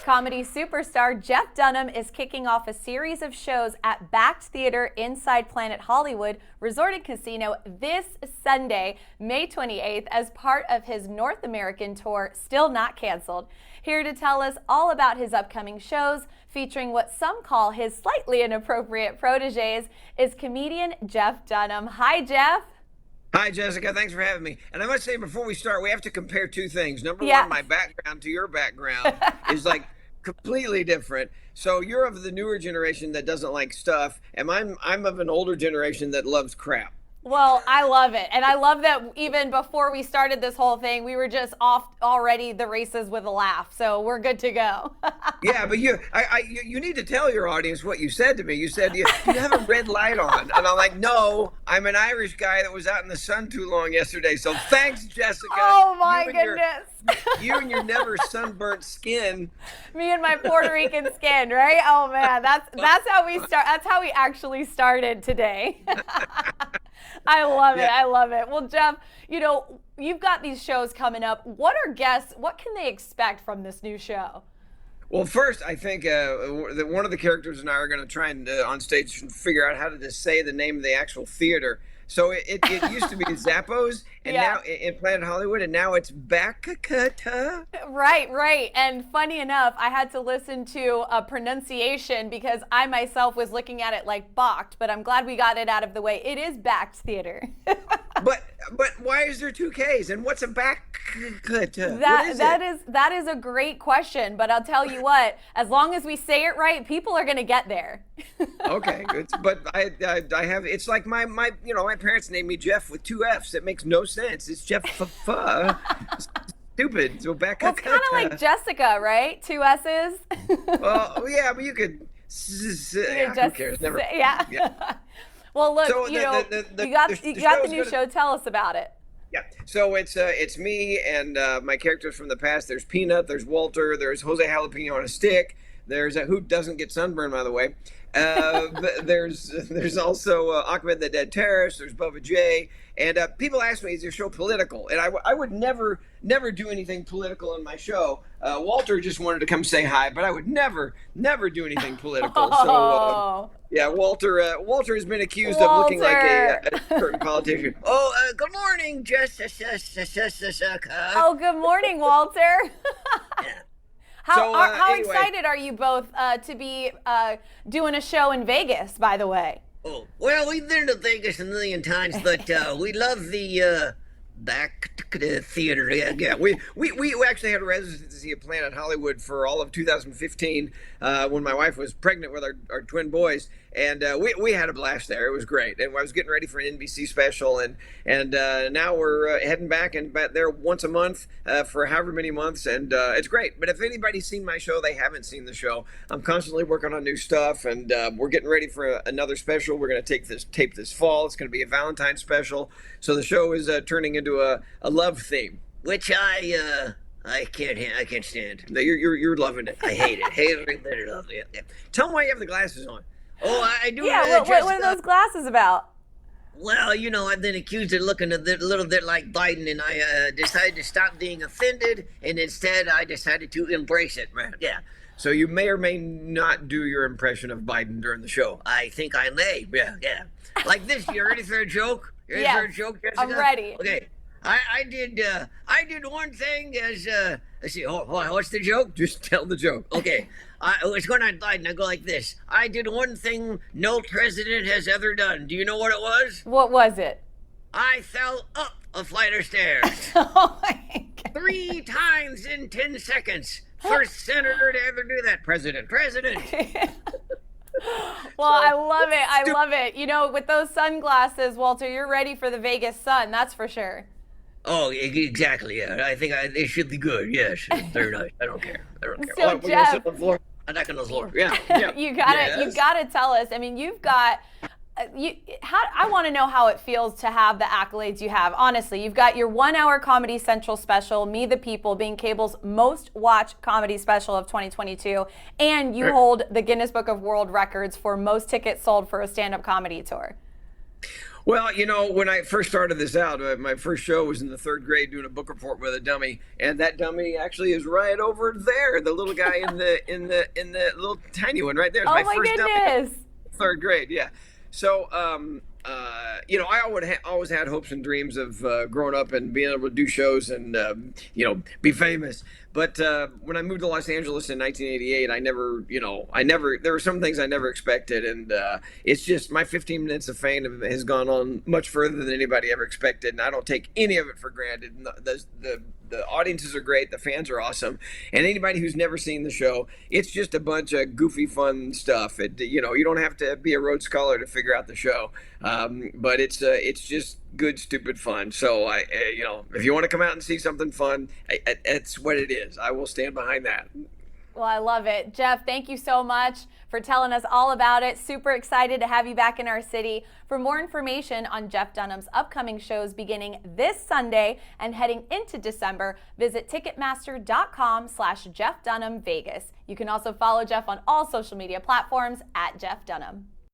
Comedy superstar Jeff Dunham is kicking off a series of shows at Bakkt Theater inside Planet Hollywood Resort and Casino this Sunday, May 28th, as part of his North American tour, still not canceled. Here to tell us all about his upcoming shows, featuring what some call his slightly inappropriate proteges, is comedian Jeff Dunham. Hi, Jeff. Hi, Jessica. Thanks for having me. And I must say, before we start, we have to compare two things. Number one, my background to your background is like completely different. So you're of the newer generation that doesn't like stuff, and I'm of an older generation that loves crap. Well, I love it. And I love that even before we started this whole thing, we were just off already the races with a laugh. So we're good to go. Yeah, but you need to tell your audience what you said to me. You said, you have a red light on. And I'm like, no, I'm an Irish guy that was out in the sun too long yesterday. So thanks, Jessica. Oh, my goodness. You and your never sunburnt skin. Me and my Puerto Rican skin, right? Oh, man, that's how we start. That's how we actually started today. I love it. I love it. Well, Jeff, you've got these shows coming up. What can they expect from this new show? Well, first, I think that one of the characters and I are going to try and on stage figure out how to just say the name of the actual theater. So it used to be Zappos, and now in Planet Hollywood, and now it's Bakkt. Right. And funny enough, I had to listen to a pronunciation because I myself was looking at it like Bakkt, but I'm glad we got it out of the way. It is Bakkt Theater. But why is there two Ks? And what's a Bakkt? That is a great question, but I'll tell you what, as long as we say it right, people are going to get there. Okay, good. But I have, it's like my parents named me Jeff with two Fs. It makes no sense. It's Jeff. Stupid. So Bakkt. Well, it's kind of like Jessica, right? Two S's. Well, yeah, but you could. Who cares? Never. Yeah. Well, look, so you got the new show. Tell us about it. Yeah, so it's me and my characters from the past. There's Peanut, there's Walter, there's Jose Jalapeno on a stick. There's who doesn't get sunburned, by the way. There's also Ahmed the Dead Terrorist. There's Bubba J. And people ask me, is your show political? And I would never do anything political in my show. Walter just wanted to come say hi, but I would never do anything political. So yeah, Walter has been accused of looking like a certain politician. Oh, good morning, Jessica. Oh, good morning, Walter. Yeah. How excited are you both to be doing a show in Vegas, by the way? Oh, well, we've been to Vegas a million times, but we love the Bakkt Theater. Yeah. We actually had a residency at Planet Hollywood for all of 2015 when my wife was pregnant with our twin boys, and we had a blast there. It was great, and I was getting ready for an NBC special, and now we're heading back and back there once a month for however many months, and it's great. But if anybody's seen my show, they haven't seen the show. I'm constantly working on new stuff, and we're getting ready for another special. We're going to tape this fall. It's going to be a Valentine's special, so the show is turning into a love theme, which I can't stand. You're loving it. I hate it. Hate every bit of it. Yeah. Tell them why you have the glasses on. Oh, I do. Yeah, what are those glasses about? Well, I've been accused of looking a little bit like Biden, and I decided to stop being offended, and instead I decided to embrace it. Yeah. So you may or may not do your impression of Biden during the show. I think I may. Yeah. Like this. You ready for a joke? You ready for a joke, Jessica? I'm ready. Okay. I did one thing as let's see. Oh, what's the joke? Just tell the joke. Okay. It's going on Biden. I go like this. I did one thing no president has ever done. Do you know what it was? What was it? I fell up a flight of stairs. Oh my God. 3 times in 10 seconds. First senator to ever do that. President. Well, I love it. With those sunglasses, Walter, you're ready for the Vegas sun. That's for sure. Oh, exactly. Yeah, I think they should be good. Yes, very nice. I don't care. So, Jeff, sit on the floor. I'm not on the floor. Yeah. you gotta tell us. I mean, you've got. I want to know how it feels to have the accolades you have. Honestly, you've got your 1-hour Comedy Central special, Me the People, being cable's most watched comedy special of 2022, and you hold the Guinness Book of World Records for most tickets sold for a stand-up comedy tour. Well, when I first started this out, my first show was in the third grade doing a book report with a dummy, and that dummy actually is right over there. The little guy in the little tiny one right there is Oh my my first dummy. goodness. Third grade, yeah. So, I always had hopes and dreams of growing up and being able to do shows and be famous. But when I moved to Los Angeles in 1988, there were some things I never expected, and it's just my 15 minutes of fame has gone on much further than anybody ever expected, and I don't take any of it for granted. And the audiences are great, the fans are awesome, and anybody who's never seen the show, it's just a bunch of goofy, fun stuff. You don't have to be a Rhodes Scholar to figure out the show, but it's just good, stupid fun. So if you want to come out and see something fun, that's what it is. I will stand behind that. Well, I love it. Jeff, thank you so much for telling us all about it. Super excited to have you back in our city. For more information on Jeff Dunham's upcoming shows beginning this Sunday and heading into December, visit Ticketmaster.com/Jeff Dunham Vegas. You can also follow Jeff on all social media platforms @Jeff Dunham.